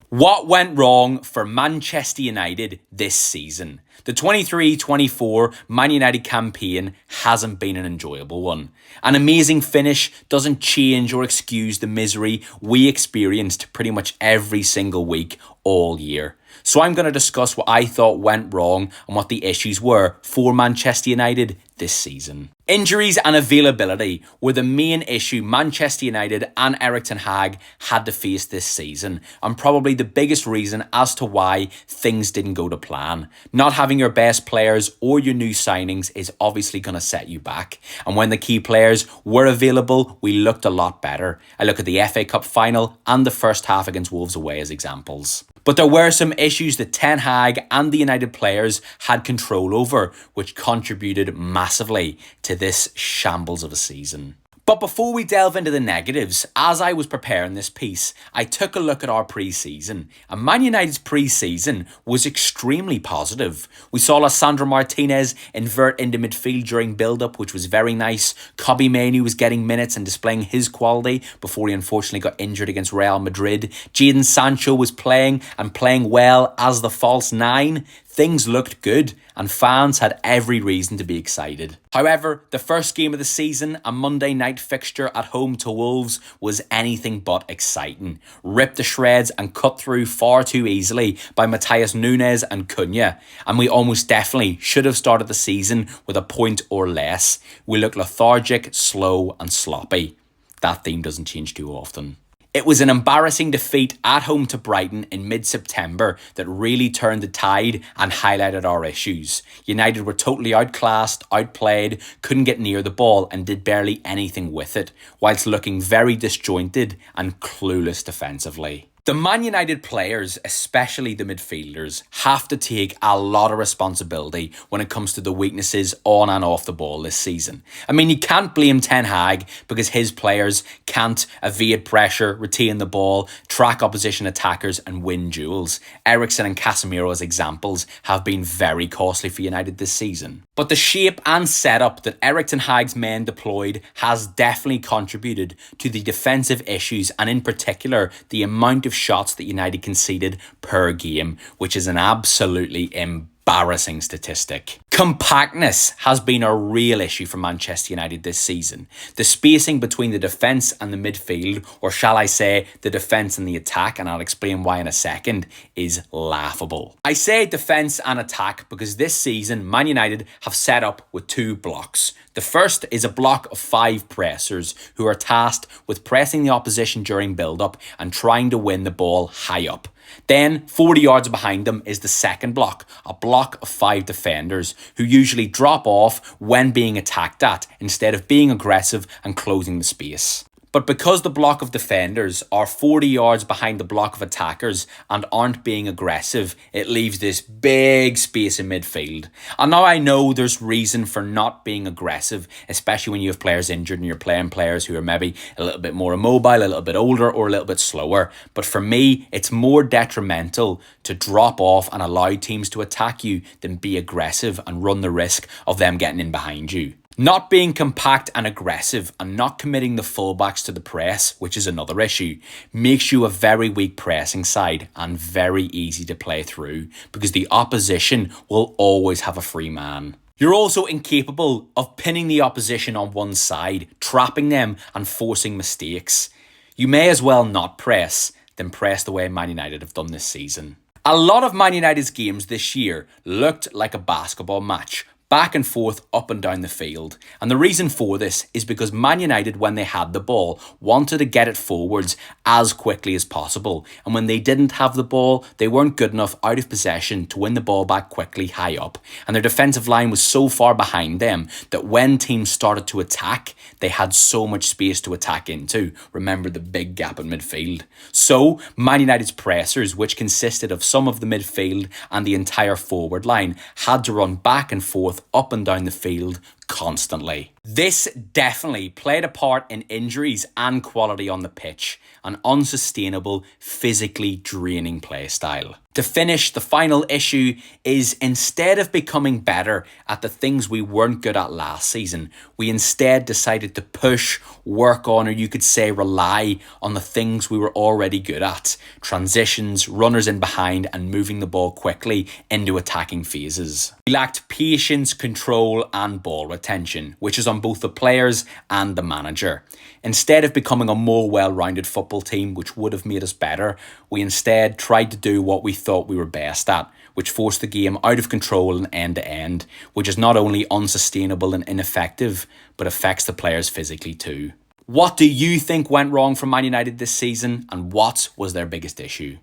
What went wrong for Manchester United this season? The 23-24 Man United campaign hasn't been an enjoyable one. An amazing finish doesn't change or excuse the misery we experienced pretty much every single week all year. So I'm going to discuss what I thought went wrong and what the issues were for Manchester United this season. Injuries and availability were the main issue Manchester United and Erik ten Hag had to face this season, and probably the biggest reason as to why things didn't go to plan. Not having your best players or your new signings is obviously going to set you back, and when the key players were available, we looked a lot better. I look at the FA Cup final and the first half against Wolves away as examples. But there were some issues that Ten Hag and the United players had control over, which contributed massively to this shambles of a season. But before we delve into the negatives, as I was preparing this piece, I took a look at our pre-season, and Man United's pre-season was extremely positive. We saw Lisandro Martinez invert into midfield during build-up, which was very nice. Kobbie Mainoo was getting minutes and displaying his quality before he unfortunately got injured against Real Madrid. Jadon Sancho was playing well as the false nine. Things looked good and fans had every reason to be excited. However, the first game of the season, a Monday night fixture at home to Wolves, was anything but exciting. Ripped to shreds and cut through far too easily by Matheus Nunes and Cunha, and we almost definitely should have started the season with a point or less. We looked lethargic, slow and sloppy. That theme doesn't change too often. It was an embarrassing defeat at home to Brighton in mid-September that really turned the tide and highlighted our issues. United were totally outclassed, outplayed, couldn't get near the ball and did barely anything with it, whilst looking very disjointed and clueless defensively. The Man United players, especially the midfielders, have to take a lot of responsibility when it comes to the weaknesses on and off the ball this season. I mean, you can't blame Ten Hag because his players can't evade pressure, retain the ball, track opposition attackers and win duels. Eriksen and Casemiro as examples have been very costly for United this season. But the shape and setup that Erik ten Hag's men deployed has definitely contributed to the defensive issues, and in particular the amount of shots that United conceded per game, which is an absolutely embarrassing statistic. Compactness has been a real issue for Manchester United this season. The spacing between the defence and the midfield, or shall I say the defence and the attack, and I'll explain why in a second, is laughable. I say defence and attack because this season Man United have set up with two blocks. The first is a block of 5 pressers who are tasked with pressing the opposition during build-up and trying to win the ball high up. Then, 40 yards behind them is the second block, a block of 5 defenders who usually drop off when being attacked at instead of being aggressive and closing the space. But because the block of defenders are 40 yards behind the block of attackers and aren't being aggressive, it leaves this big space in midfield. And now I know there's reason for not being aggressive, especially when you have players injured and you're playing players who are maybe a little bit more immobile, a little bit older or a little bit slower. But for me, it's more detrimental to drop off and allow teams to attack you than be aggressive and run the risk of them getting in behind you. Not being compact and aggressive and not committing the fullbacks to the press, which is another issue, makes you a very weak pressing side and very easy to play through because the opposition will always have a free man. You're also incapable of pinning the opposition on one side, trapping them and forcing mistakes. You may as well not press than press the way Man United have done this season. A lot of Man United's games this year looked like a basketball match, back and forth, up and down the field. And the reason for this is because Man United, when they had the ball, wanted to get it forwards as quickly as possible. And when they didn't have the ball, they weren't good enough out of possession to win the ball back quickly high up. And their defensive line was so far behind them that when teams started to attack, they had so much space to attack into. Remember the big gap in midfield. So Man United's pressers, which consisted of some of the midfield and the entire forward line, had to run back and forth up and down the field constantly. This definitely played a part in injuries and quality on the pitch, an unsustainable, physically draining play style. To finish, the final issue is instead of becoming better at the things we weren't good at last season, we instead decided to push, work on, or you could say rely on the things we were already good at. Transitions, runners in behind, and moving the ball quickly into attacking phases. We lacked patience, control, and ball retention, which is on both the players and the manager. Instead of becoming a more well-rounded football team, which would have made us better, we instead tried to do what we thought we were best at, which forced the game out of control and end-to-end, which is not only unsustainable and ineffective, but affects the players physically too. What do you think went wrong for Man United this season, and what was their biggest issue?